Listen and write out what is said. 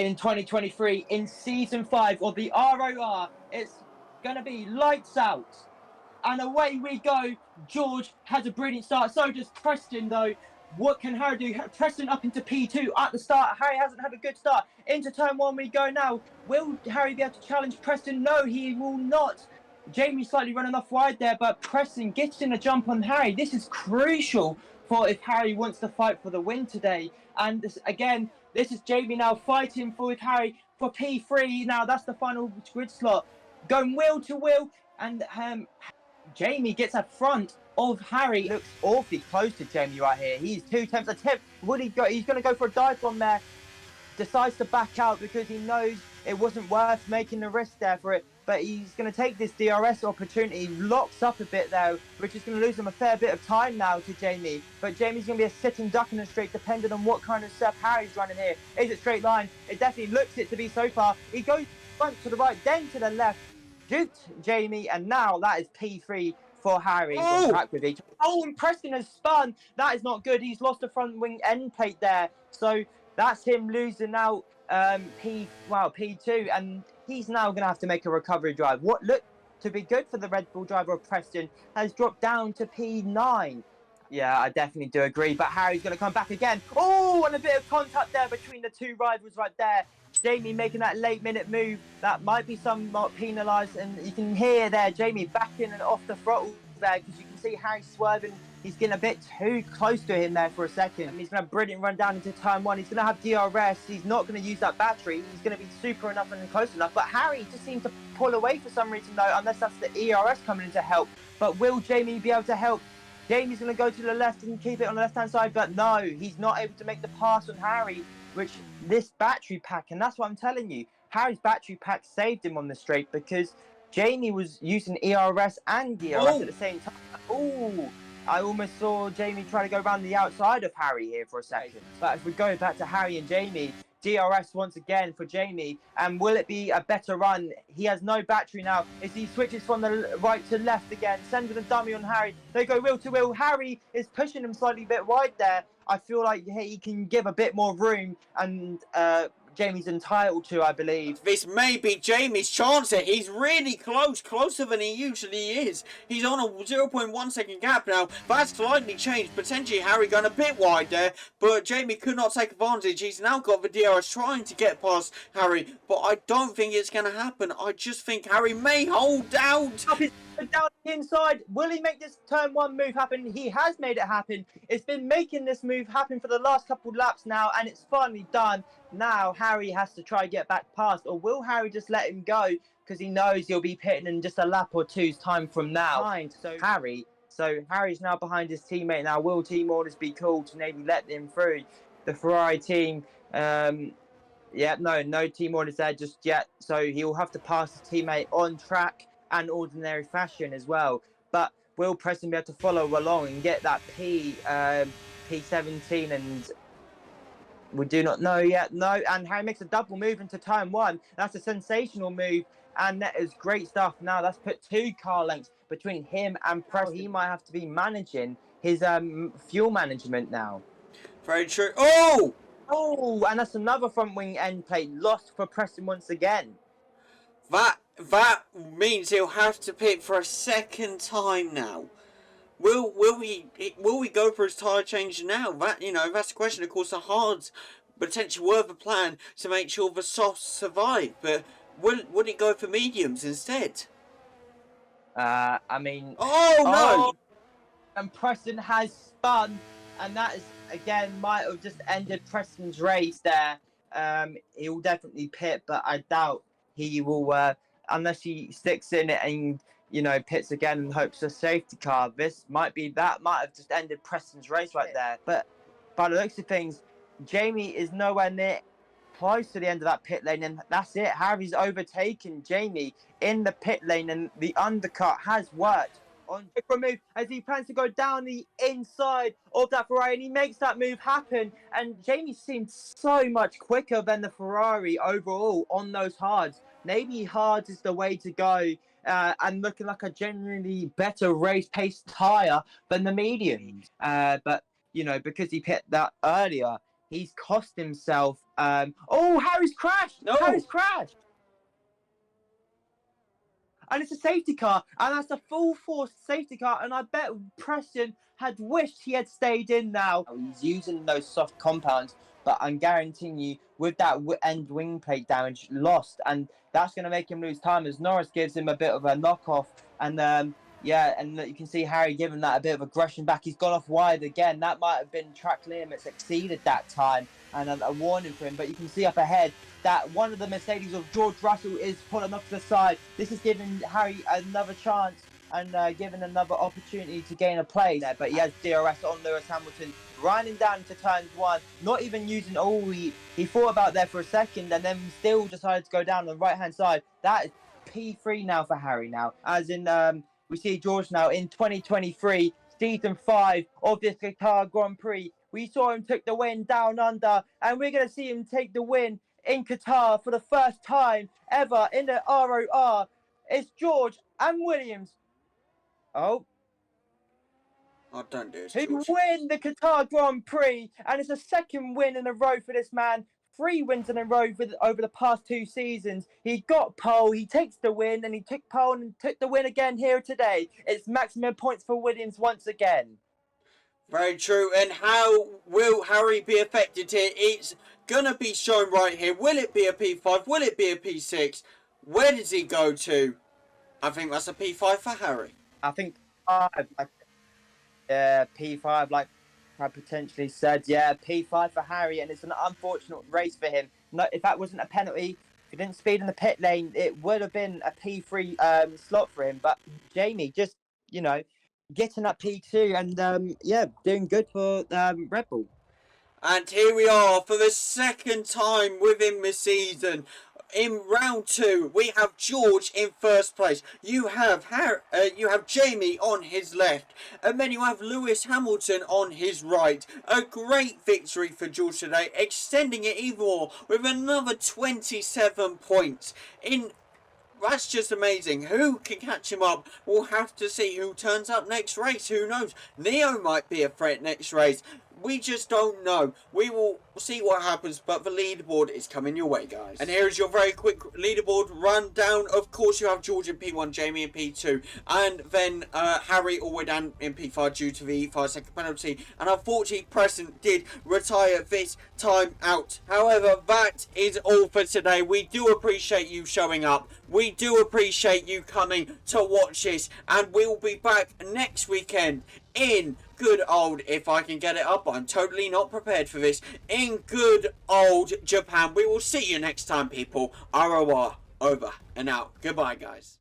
in 2023 in Season 5 of the ROR. It's going to be lights out. And away we go. George has a brilliant start. So does Preston, though. What can Harry do? Preston up into P2 at the start. Harry hasn't had a good start. Into turn 1 we go now. Will Harry be able to challenge Preston? No, he will not. Jamie slightly running off wide there, but Preston gets in a jump on Harry. This is crucial for if Harry wants to fight for the win today. And this is Jamie now fighting with Harry for P3. Now that's the final grid slot. Going wheel to wheel, and Jamie gets a front of Harry. Looks awfully close to Jamie right here. He's 2 attempts. Would he go? He's going to go for a dive bomb there. Decides to back out because he knows it wasn't worth making the risk there for it. But he's going to take this DRS opportunity. Locks up a bit though, which is going to lose him a fair bit of time now to Jamie. But Jamie's going to be a sitting duck in a straight, depending on what kind of stuff Harry's running here. Is it straight line? It definitely looks it to be so far. He goes front to the right, then to the left. Duped Jamie, and now that is P3 for Harry. On track with each. Oh, and Preston has spun. That is not good. He's lost the front wing end plate there. So that's him losing out P2, and he's now going to have to make a recovery drive. What looked to be good for the Red Bull driver of Preston has dropped down to P9. Yeah, I definitely do agree, but Harry's going to come back again. Oh, and a bit of contact there between the two rivals right there. Jamie making that late-minute move. That might be somewhat penalised, and you can hear there Jamie backing and off the throttle there because you can see Harry swerving. He's getting a bit too close to him there for a second. He's going to have a brilliant run down into turn 1. He's going to have DRS. He's not going to use that battery. He's going to be super enough and close enough. But Harry just seems to pull away for some reason, though, unless that's the ERS coming in to help. But will Jamie be able to help? Jamie's going to go to the left and keep it on the left-hand side. But no, he's not able to make the pass on Harry, which this battery pack, and that's what I'm telling you, Harry's battery pack saved him on the straight because Jamie was using ERS and DRS at the same time. Oh, I almost saw Jamie try to go around the outside of Harry here for a second. But if we go back to Harry and Jamie, DRS once again for Jamie. And will it be a better run? He has no battery now. As he switches from the right to left again, sending a dummy on Harry. They go wheel to wheel. Harry is pushing him slightly a bit wide there. I feel like he can give a bit more room, and Jamie's entitled to, I believe. This may be Jamie's chance here. He's really close, closer than he usually is. He's on a 0.1 second gap now. That's slightly changed. Potentially Harry going a bit wide there, but Jamie could not take advantage. He's now got the DRS trying to get past Harry, but I don't think it's going to happen. I just think Harry may hold out. Down the inside, will he make this turn 1 move happen? He has made it happen. It's been making this move happen for the last couple laps now, and it's finally done. Now Harry has to try and get back past, or will Harry just let him go because he knows he'll be pitting in just a lap or two's time from now? So Harry's now behind his teammate now. Will team orders be called to maybe let him through? The Ferrari team, no team orders there just yet, so he'll have to pass his teammate on track and ordinary fashion as well. But will Preston be able to follow along and get that P17? And we do not know yet. No, and Harry makes a double move into turn 1. That's a sensational move, and that is great stuff. Now that's put 2 car lengths between him and Preston. He might have to be managing his fuel management now. Very true. Oh, and that's another front wing end plate lost for Preston once again. That means he'll have to pit for a second time now. Will we go for his tyre change now? That's the question. Of course, the hards potentially were the plan to make sure the softs survive, but would he go for mediums instead? I mean, no! And Preston has spun, and that is again might have just ended Preston's race there. He'll definitely pit, but I doubt he will, unless he sticks in it and, pits again and hopes a safety car. Might have just ended Preston's race right there. But by the looks of things, Jamie is nowhere near close to the end of that pit lane, and that's it. Harry's overtaken Jamie in the pit lane, and the undercut has worked on a move as he plans to go down the inside of that Ferrari, and he makes that move happen. And Jamie seemed so much quicker than the Ferrari overall on those hards. Maybe hards is the way to go, and looking like a genuinely better race-paced tyre than the mediums. But, because he pit that earlier, he's cost himself. Oh, Harry's crashed! No. Harry's crashed! And it's a safety car, and that's a full force safety car, and I bet Preston had wished he had stayed in now. He's using those soft compounds, but I'm guaranteeing you, with that end wing plate damage, lost, and that's going to make him lose time as Norris gives him a bit of a knockoff, and yeah, and you can see Harry giving that a bit of aggression back. He's gone off wide again. That might have been track limits exceeded that time, and a warning for him. But you can see up ahead that one of the Mercedes of George Russell is pulling off to the side. This is giving Harry another chance and giving another opportunity to gain a place there. But he has DRS on Lewis Hamilton, running down to turns one, not even using all he thought about there for a second, and then still decided to go down on the right-hand side. That is P3 now for Harry now, as in we see George now in 2023, season 5 of this Qatar Grand Prix. We saw him take the win down under, and we're going to see him take the win in Qatar for the first time ever in the ROR. It's George and Williams. Oh, don't do this, who George. win the Qatar Grand Prix, and it's a second win in a row for this man. 3 wins in a row over the past 2 seasons. He got pole, he takes the win, and he took pole and took the win again here today. It's maximum points for Williams once again. Very true. And how will Harry be affected here? It's gonna be shown right here. Will it be a P5? Will it be a P6? Where does he go to? I think that's a P5 for Harry. I think P5, like I potentially said, yeah, P5 for Harry, and it's an unfortunate race for him. No, if that wasn't a penalty, if he didn't speed in the pit lane, it would have been a P3 slot for him. But Jamie just, getting up P2 and yeah, doing good for Red Bull. And here we are for the second time within the season. In round 2, we have George in first place. You have Jamie on his left, and then you have Lewis Hamilton on his right. A great victory for George today, extending it even more with another 27 points. That's just amazing. Who can catch him up? We'll have to see who turns up next race. Who knows? Neo might be a threat next race. We just don't know. We will see what happens, but the leaderboard is coming your way, guys. And here is your very quick leaderboard rundown. Of course, you have George in P1, Jamie in P2, and then Harry all the way down in P5 due to the 5-second penalty. And unfortunately, Preston did retire this time out. However, that is all for today. We do appreciate you showing up. We do appreciate you coming to watch this, and we'll be back next weekend in good old, if I can get it up, I'm totally not prepared for this, in good old Japan. We will see you next time, people. ROR, over and out. Goodbye, guys.